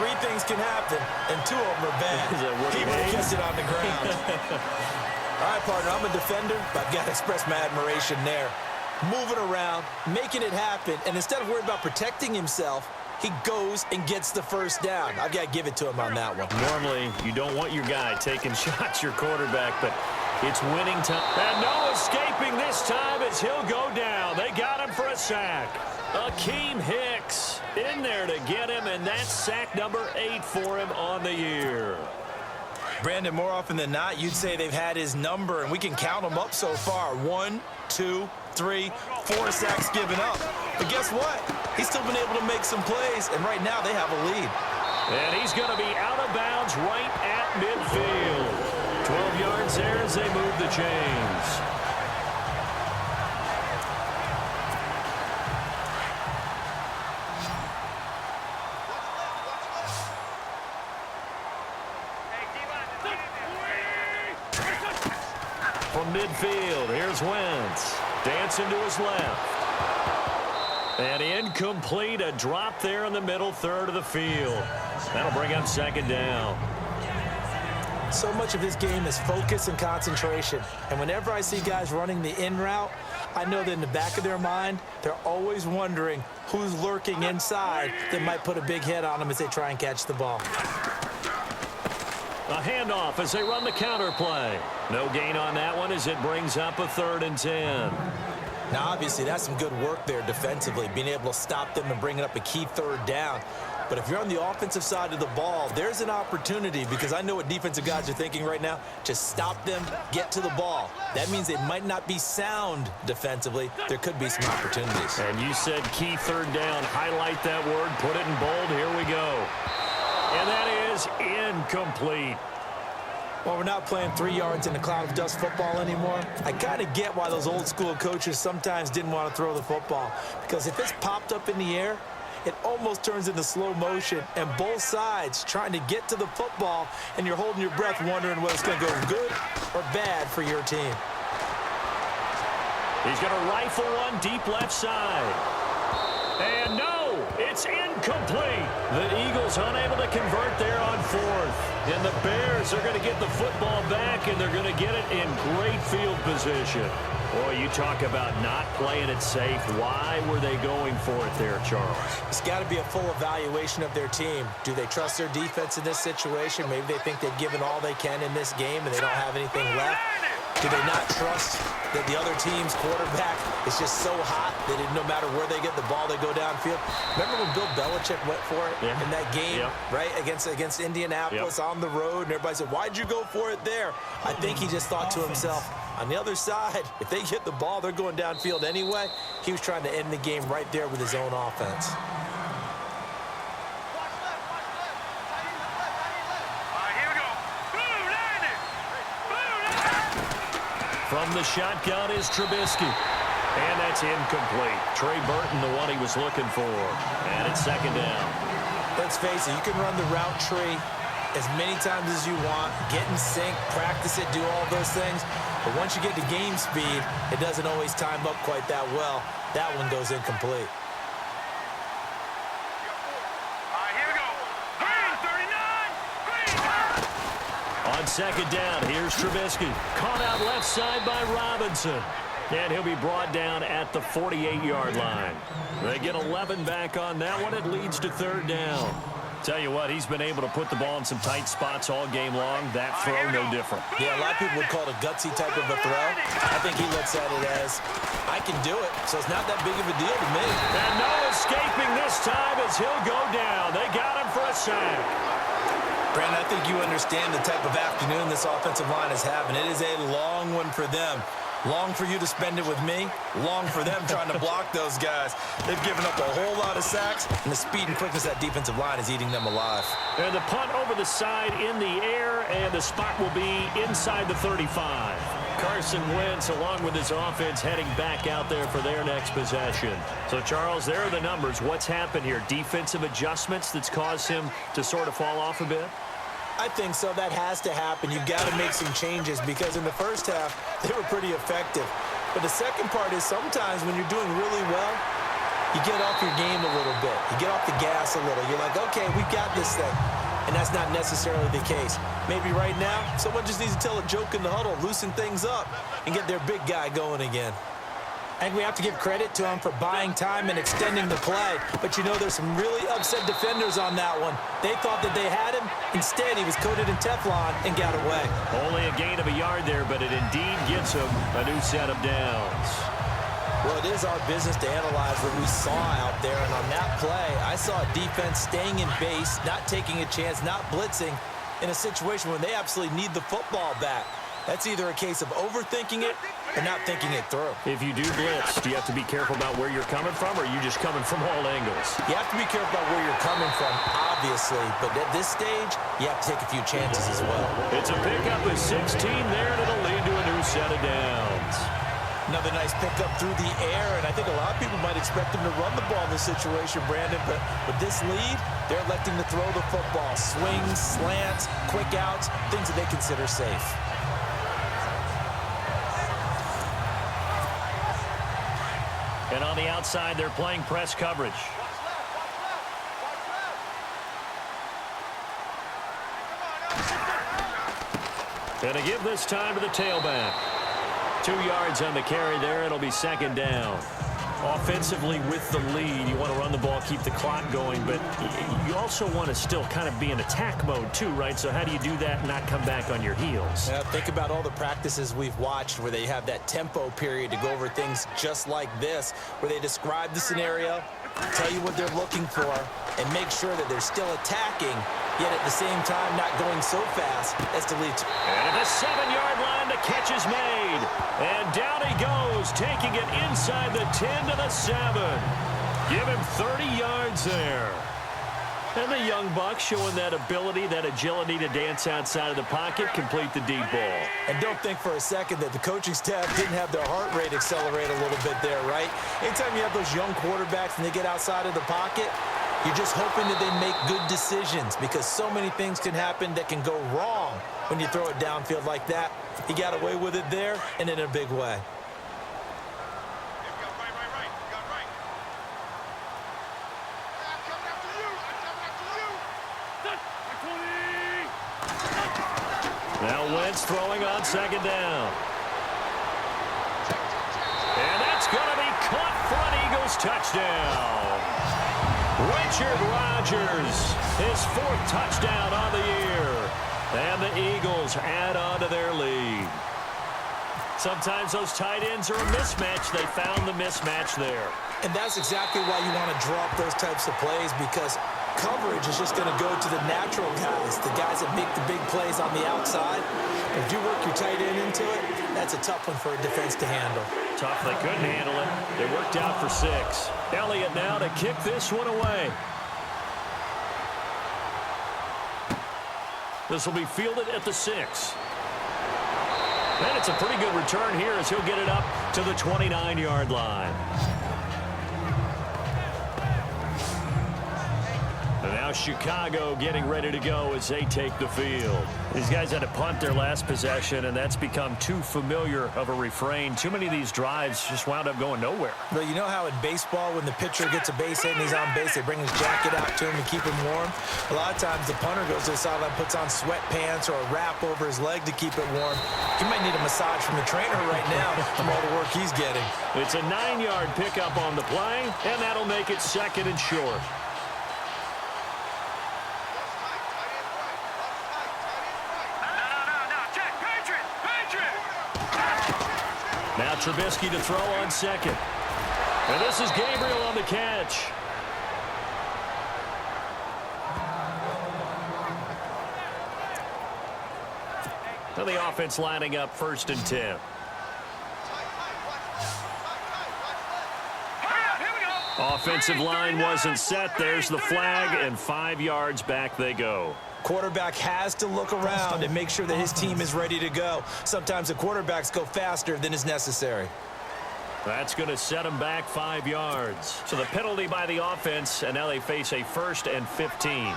Three things can happen, and two of them are bad. He would have kept it on the ground. All right, partner, I'm a defender, but I've got to express my admiration there. Moving around, making it happen, and instead of worrying about protecting himself, he goes and gets the first down. I've got to give it to him on that one. Normally, you don't want your guy taking shots, your quarterback, but it's winning time. And no escaping this time as he'll go down. They got him for a sack. Akeem Hicks in there to get him, and that's sack number 8 for him on the year. Brandon, more often than not, you'd say they've had his number, and we can count them up so far. 1, 2, 3, 4 sacks given up. But guess what? He's still been able to make some plays, and right now they have a lead. And he's going to be out of bounds right at midfield. 12 yards there as they move the chains. From midfield, here's Wentz. Dancing to his left. And incomplete, a drop there in the middle third of the field. That'll bring up second down. So much of this game is focus and concentration. And whenever I see guys running the in route, I know that in the back of their mind, they're always wondering who's lurking inside that might put a big hit on them as they try and catch the ball. A handoff as they run the counter play. No gain on that one as it brings up a 3rd and 10. Now, obviously, that's some good work there defensively, being able to stop them and bringing up a key 3rd down. But if you're on the offensive side of the ball, there's an opportunity, because I know what defensive guys are thinking right now. Just stop them, get to the ball. That means they might not be sound defensively. There could be some opportunities. And you said key 3rd down. Highlight that word. Put it in bold. Here we go. And that is incomplete. Well, we're not playing 3 yards in a cloud of dust football anymore. I kind of get why those old school coaches sometimes didn't want to throw the football. Because if it's popped up in the air, it almost turns into slow motion, and both sides trying to get to the football, and you're holding your breath wondering whether it's going to go good or bad for your team. He's going to rifle one deep left side. And no, it's incomplete. The Eagles unable to convert there on 4th. And the Bears are going to get the football back, and they're going to get it in great field position. Boy, you talk about not playing it safe. Why were they going for it there, Charles? It's got to be a full evaluation of their team. Do they trust their defense in this situation? Maybe they think they've given all they can in this game and they don't have anything left. Do they not trust that the other team's quarterback is just so hot that no matter where they get the ball, they go downfield? Remember when Bill Belichick went for it in that game, right, against Indianapolis on the road, and everybody said, why'd you go for it there? I think he just thought to himself, on the other side, if they get the ball, they're going downfield anyway. He was trying to end the game right there with his own offense. From the shotgun is Trubisky. And that's incomplete. Trey Burton, the one he was looking for. And it's second down. Let's face it, you can run the route tree as many times as you want, get in sync, practice it, do all those things. But once you get to game speed, it doesn't always time up quite that well. That one goes incomplete. On second down, here's Trubisky. Caught out left side by Robinson. And he'll be brought down at the 48-yard line. They get 11 back on that one. It leads to 3rd down. Tell you what, he's been able to put the ball in some tight spots all game long. That throw, no different. Yeah, a lot of people would call it a gutsy type of a throw. I think he looks at it as, I can do it, so it's not that big of a deal to me. And no escaping this time as he'll go down. They got him for a sack. Brandon, I think you understand the type of afternoon this offensive line is having. It is a long one for them. Long for you to spend it with me. Long for them trying to block those guys. They've given up a whole lot of sacks, and the speed and quickness of that defensive line is eating them alive. And the punt over the side in the air, and the spot will be inside the 35. Carson Wentz, along with his offense, heading back out there for their next possession. So, Charles, there are the numbers. What's happened here? Defensive adjustments that's caused him to sort of fall off a bit? I think so. That has to happen. You've got to make some changes because in the first half, they were pretty effective. But the second part is sometimes when you're doing really well, you get off your game a little bit. You get off the gas a little. You're like, okay, we got this thing. And that's not necessarily the case. Maybe right now, someone just needs to tell a joke in the huddle, loosen things up, and get their big guy going again. I think we have to give credit to him for buying time and extending the play. But, you know, there's some really upset defenders on that one. They thought that they had him. Instead, he was coated in Teflon and got away. Only a gain of a yard there, but it indeed gets him a new set of downs. Well, it is our business to analyze what we saw out there. And on that play, I saw a defense staying in base, not taking a chance, not blitzing in a situation where they absolutely need the football back. That's either a case of overthinking it or not thinking it through. If you do blitz, do you have to be careful about where you're coming from, or are you just coming from all angles? You have to be careful about where you're coming from, obviously. But at this stage, you have to take a few chances as well. It's a pickup of 16 there, and it'll lead to a new set of downs. Another nice pickup through the air, and I think a lot of people might expect him to run the ball in this situation, Brandon. But with this lead, they're electing to throw the football. Swings, slants, quick outs, things that they consider safe. And on the outside, they're playing press coverage. And to give this time to the tailback. 2 yards on the carry there. It'll be second down. Offensively with the lead, you want to run the ball, keep the clock going, but you also want to still kind of be in attack mode too, right? So how do you do that and not come back on your heels? Yeah, think about all the practices we've watched where they have that tempo period to go over things just like this, where they describe the scenario, tell you what they're looking for, and make sure that they're still attacking, yet at the same time not going so fast as to lead to... And at the 7-yard line, the catch is made. And down he goes, taking it inside the 10 to the 7. Give him 30 yards there. And the young buck showing that ability, that agility to dance outside of the pocket, complete the deep ball. And don't think for a second that the coaching staff didn't have their heart rate accelerate a little bit there, right? Anytime you have those young quarterbacks and they get outside of the pocket, you're just hoping that they make good decisions, because so many things can happen that can go wrong when you throw it downfield like that. He got away with it there and in a big way. Now Wentz throwing on second down. And that's going to be caught for an Eagles touchdown. Richard Rodgers, his 4th touchdown on the year. And the Eagles add on to their lead. Sometimes those tight ends are a mismatch. They found the mismatch there. And that's exactly why you want to drop those types of plays, because coverage is just going to go to the natural guys, the guys that make the big plays on the outside. If you work your tight end into it, that's a tough one for a defense to handle. Tough, they couldn't handle it. They worked out for 6. Elliott now to kick this one away. This will be fielded at the 6. And it's a pretty good return here as he'll get it up to the 29-yard line. And now Chicago getting ready to go as they take the field. These guys had to punt their last possession, and that's become too familiar of a refrain. Too many of these drives just wound up going nowhere. But you know how in baseball, when the pitcher gets a base hit and he's on base, they bring his jacket out to him to keep him warm? A lot of times the punter goes to the sideline, puts on sweatpants or a wrap over his leg to keep it warm. He might need a massage from the trainer right now from all the work he's getting. It's a 9-yard pickup on the play, and that'll make it second and short. Now Trubisky to throw on second. And this is Gabriel on the catch. So the offense lining up 1st and 10. Offensive line wasn't set. There's the flag, and 5 yards back they go. Quarterback has to look around and make sure that his team is ready to go. Sometimes the quarterbacks go faster than is necessary. That's going to set them back 5 yards. So the penalty by the offense, and now they face a 1st and 15.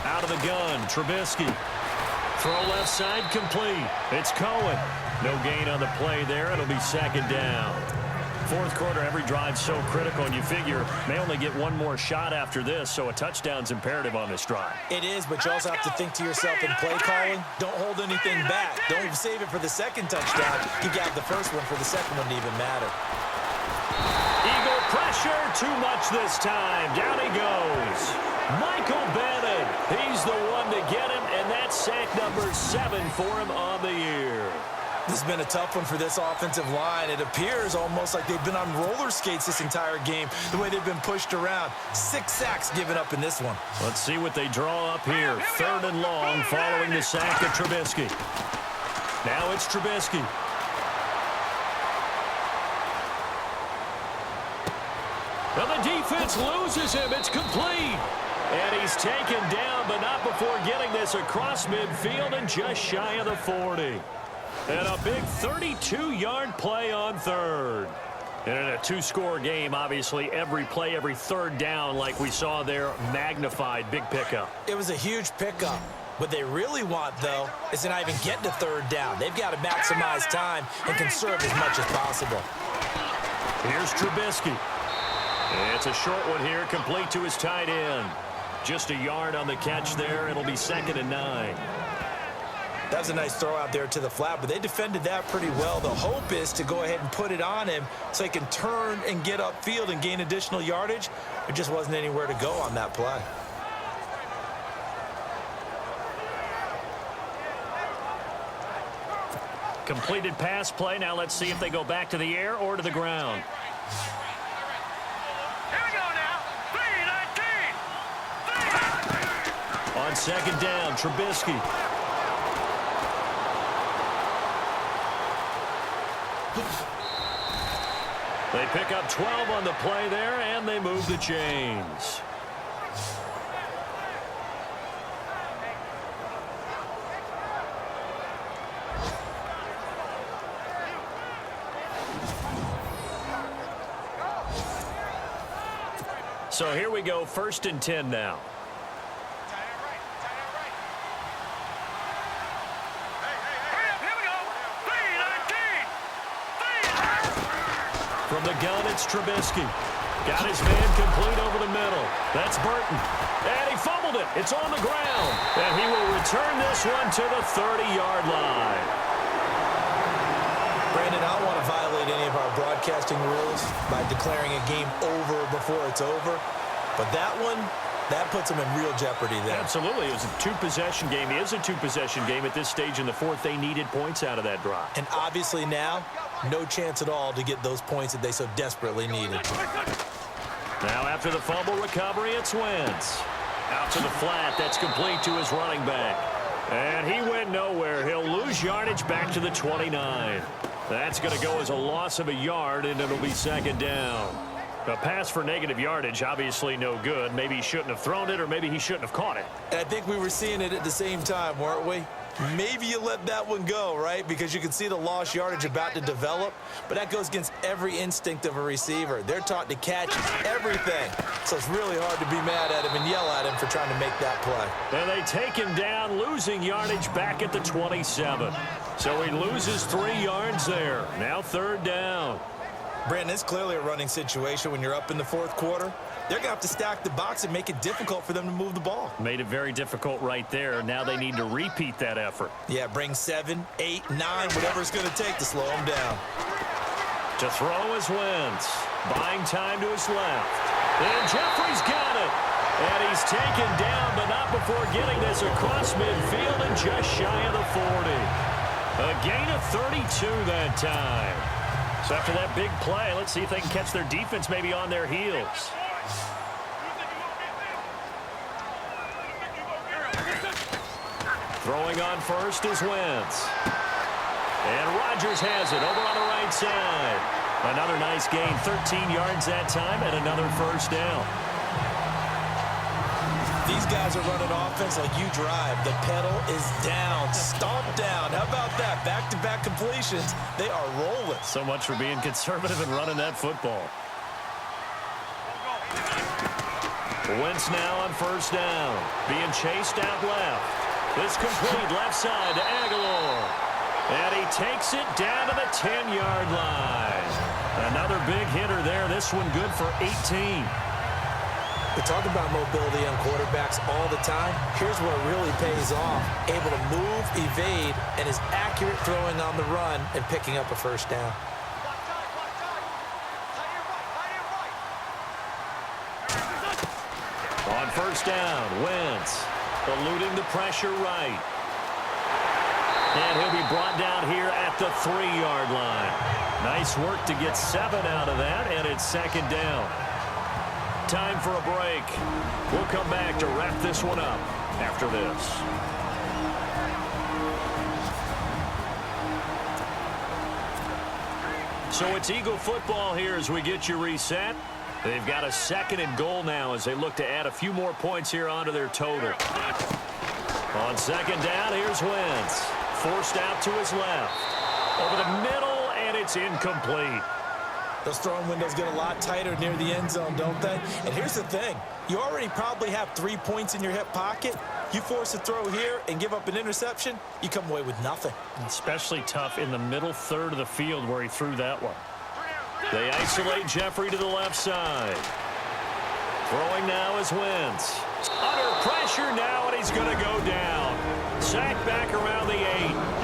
Out of the gun, Trubisky Throw left side complete. It's Cohen. No gain on the play there. It'll be second down. Fourth quarter, every drive so critical, and you figure may only get one more shot after this, so a touchdown's imperative on this drive. It is, but you also have to think to yourself in play calling, don't hold anything back. Don't save it for the second touchdown. You got the first one for the second one to even matter. Eagle pressure, too much this time. Down he goes. Michael Bennett, he's the one to get him, and that's sack number 7 for him on the year. This has been a tough one for this offensive line. It appears almost like they've been on roller skates this entire game, the way they've been pushed around. 6 sacks given up in this one. Let's see what they draw up here. 3rd and long following the sack of Trubisky. Now it's Trubisky. Well, the defense loses him. It's complete. And he's taken down, but not before getting this across midfield and just shy of the 40. And a big 32-yard play on 3rd. And in a 2-score game, obviously, every play, every 3rd down, like we saw there, magnified. Big pickup. It was a huge pickup. What they really want, though, is to not even get to 3rd down. They've got to maximize time and conserve as much as possible. Here's Trubisky. It's a short one here, complete to his tight end. Just a yard on the catch there. It'll be 2nd and 9. That was a nice throw out there to the flat, but they defended that pretty well. The hope is to go ahead and put it on him so he can turn and get upfield and gain additional yardage. There just wasn't anywhere to go on that play. Completed pass play. Now let's see if they go back to the air or to the ground. Here we go now. 3-19. On 2nd down, Trubisky. They pick up 12 on the play there, and they move the chains. So here we go, 1st and 10 now. From the gun, it's Trubisky. Got his man complete over the middle. That's Burton. And he fumbled it. It's on the ground. And he will return this one to the 30-yard line. Brandon, I don't want to violate any of our broadcasting rules by declaring a game over before it's over. But that one, that puts them in real jeopardy there. Absolutely. It was a 2-possession game. It is a 2-possession game at this stage in the 4th. They needed points out of that drive. And obviously now, no chance at all to get those points that they so desperately needed. Now after the fumble recovery, it's Wentz. Out to the flat. That's complete to his running back. And he went nowhere. He'll lose yardage back to the 29. That's going to go as a loss of a yard, and it'll be 2nd down. A pass for negative yardage, obviously no good. Maybe he shouldn't have thrown it, or maybe he shouldn't have caught it. And I think we were seeing it at the same time, weren't we? Maybe you let that one go, right? Because you can see the lost yardage about to develop. But that goes against every instinct of a receiver. They're taught to catch everything. So it's really hard to be mad at him and yell at him for trying to make that play. And they take him down, losing yardage back at the 27. So he loses 3 yards there. Now 3rd down. Brandon, it's clearly a running situation when you're up in the 4th quarter. They're going to have to stack the box and make it difficult for them to move the ball. Made it very difficult right there. Now they need to repeat that effort. Yeah, bring 7, 8, 9, whatever it's going to take to slow them down. To throw is Wentz. Buying time to his left. And Jeffrey's got it. And he's taken down, but not before getting this across midfield and just shy of the 40. A gain of 32 that time. So after that big play, let's see if they can catch their defense maybe on their heels. Throwing on first is Wentz. And Rodgers has it over on the right side. Another nice gain, 13 yards that time, and another 1st down. These guys are running offense like you drive. The pedal is down, stomp down. How about that? Back-to-back completions. They are rolling. So much for being conservative and running that football. Wentz now on 1st down. Being chased out left. It's complete left side to Aguilar. And he takes it down to the 10-yard line. Another big hitter there. This one good for 18. We talk about mobility on quarterbacks all the time. Here's where it really pays off. Able to move, evade, and is accurate throwing on the run and picking up a first down. On first down, Wentz eluding the pressure right. And he'll be brought down here at the 3-yard line. Nice work to get 7 out of that, and it's second down. Time for a break. We'll come back to wrap this one up after this. So it's Eagle football here as we get you reset. They've got a 2nd and goal now as they look to add a few more points here onto their total. On 2nd down, here's Wentz. Forced out to his left. Over the middle, and it's incomplete. Those throwing windows get a lot tighter near the end zone, don't they? And here's the thing. You already probably have 3 points in your hip pocket. You force a throw here and give up an interception, you come away with nothing. Especially tough in the middle third of the field where he threw that one. They isolate Jeffrey to the left side. Throwing now is Wentz. Under pressure now, and he's going to go down. Sacked back around the 8.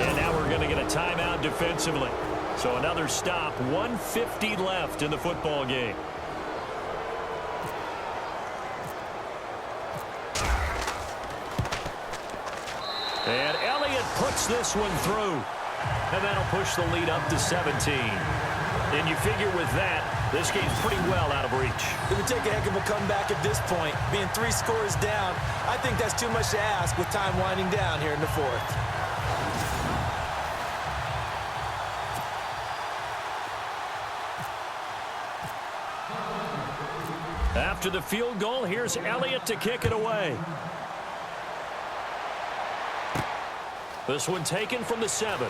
And now we're going to get a timeout defensively. So another stop, 1:50 left in the football game. And Elliott puts this one through. And that'll push the lead up to 17. And you figure with that, this game's pretty well out of reach. It would take a heck of a comeback at this point. Being 3 scores down, I think that's too much to ask with time winding down here in the 4th. After the field goal, here's Elliott to kick it away. This one taken from the 7.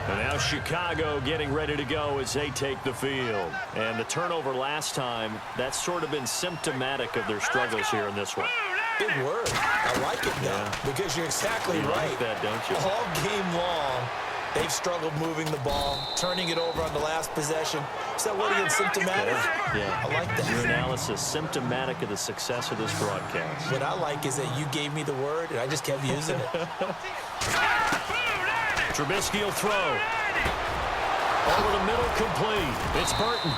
And now Chicago getting ready to go as they take the field. And the turnover last time, that's sort of been symptomatic of their struggles here in this one. Big word. I like it, though, because you're exactly right. Like that, don't you? All game long, they've struggled moving the ball, turning it over on the last possession. Is that word again, symptomatic? Yeah. I like that. Your analysis, symptomatic of the success of this broadcast. What I like is that you gave me the word, and I just kept using it. Trubisky will throw. Over the middle, complete. It's Burton.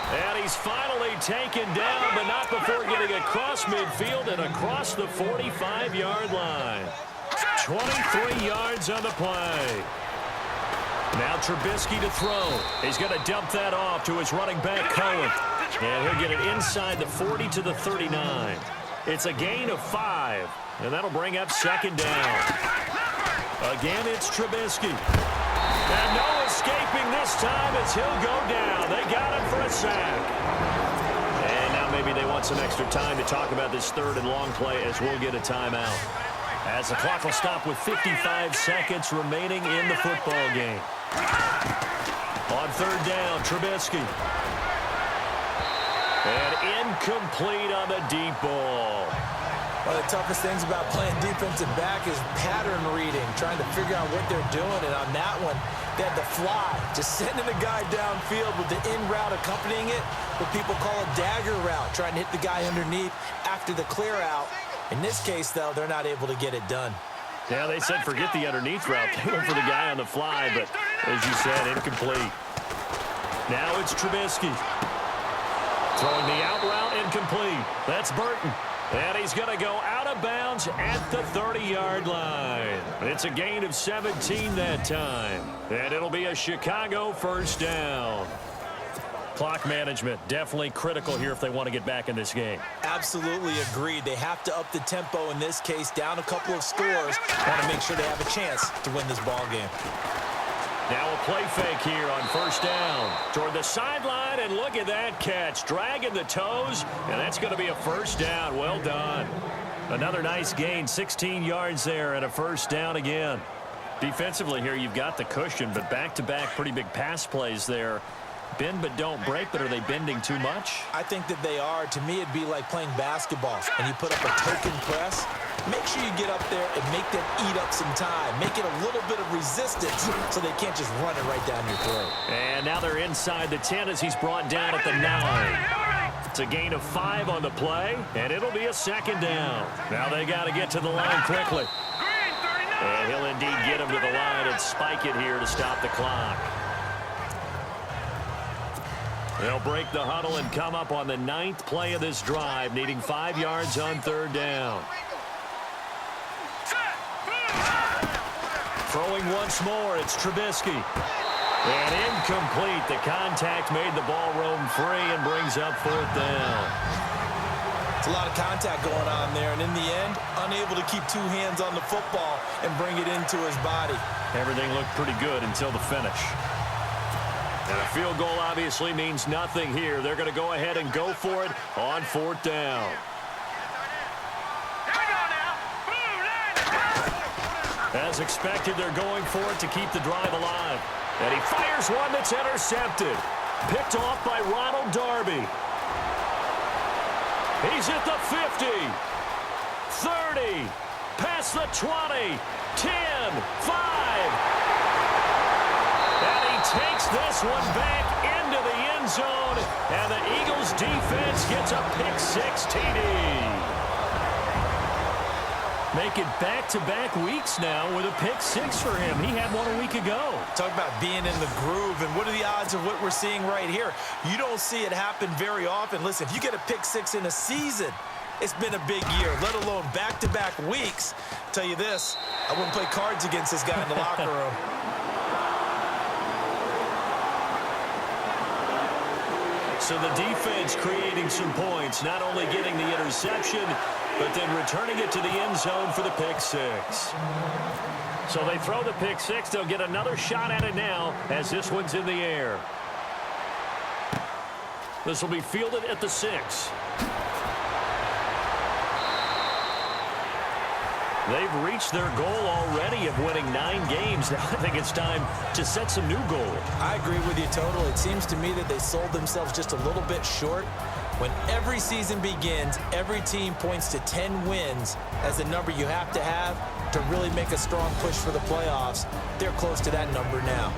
And he's finally taken down, but not before getting across midfield and across the 45-yard line. 23 yards on the play. Now Trubisky to throw. He's going to dump that off to his running back, Cohen. And he'll get it inside the 40 to the 39. It's a gain of 5, and that'll bring up 2nd down. Again, it's Trubisky. And no escaping this time as he'll go down. They got him for a sack. And now maybe they want some extra time to talk about this 3rd and long play as we'll get a timeout. As the clock will stop with 55 seconds remaining in the football game. On 3rd down, Trubisky. And incomplete on the deep ball. One of the toughest things about playing defensive back is pattern reading, trying to figure out what they're doing. And on that one, they had the fly, just sending a guy downfield with the in route accompanying it, what people call a dagger route, trying to hit the guy underneath after the clear out. In this case, though, they're not able to get it done. Yeah, they said forget the underneath route. They went for the guy on the fly, but as you said, incomplete. Now it's Trubisky. Throwing the out route, incomplete. That's Burton. And he's going to go out of bounds at the 30-yard line. It's a gain of 17 that time. And it'll be a Chicago 1st down. Clock management, definitely critical here if they want to get back in this game. Absolutely agreed. They have to up the tempo in this case, down a couple of scores. Want to make sure they have a chance to win this ball game. Now a play fake here on 1st down. Toward the sideline, and look at that catch. Dragging the toes, and that's going to be a 1st down. Well done. Another nice gain, 16 yards there, and a 1st down again. Defensively here, you've got the cushion, but back-to-back pretty big pass plays there. Bend but don't break, but are they bending too much? I think that they are. To me, it'd be like playing basketball, and you put up a token press. Make sure you get up there and make them eat up some time. Make it a little bit of resistance so they can't just run it right down your throat. And now they're inside the 10 as he's brought down at the 9. It's a gain of 5 on the play, and it'll be a second down. Now they got to get to the line quickly. And he'll indeed get him to the line and spike it here to stop the clock. They'll break the huddle and come up on the 9th play of this drive, needing 5 yards on 3rd down. Throwing once more, it's Trubisky. And incomplete. The contact made the ball roam free and brings up 4th down. It's a lot of contact going on there, and in the end, unable to keep 2 hands on the football and bring it into his body. Everything looked pretty good until the finish. And a field goal obviously means nothing here. They're going to go ahead and go for it on 4th down. As expected, they're going for it to keep the drive alive. And he fires one that's intercepted. Picked off by Ronald Darby. He's at the 50. 30. Past the 20. 10. 5. And he takes this one back into the end zone. And the Eagles defense gets a pick-6 TD. Make it back-to-back weeks now with a pick-6 for him. He had one a week ago. Talk about being in the groove, and what are the odds of what we're seeing right here? You don't see it happen very often. Listen, if you get a pick-6 in a season, it's been a big year, let alone back-to-back weeks. I'll tell you this, I wouldn't play cards against this guy in the locker room. So the defense creating some points, not only getting the interception, but then returning it to the end zone for the pick-6. So they throw the pick-6. They'll get another shot at it now as this one's in the air. This will be fielded at the 6. They've reached their goal already of winning 9 games. Now I think it's time to set some new goals. I agree with you, Total. It seems to me that they sold themselves just a little bit short. When every season begins, every team points to 10 wins as the number you have to really make a strong push for the playoffs. They're close to that number now.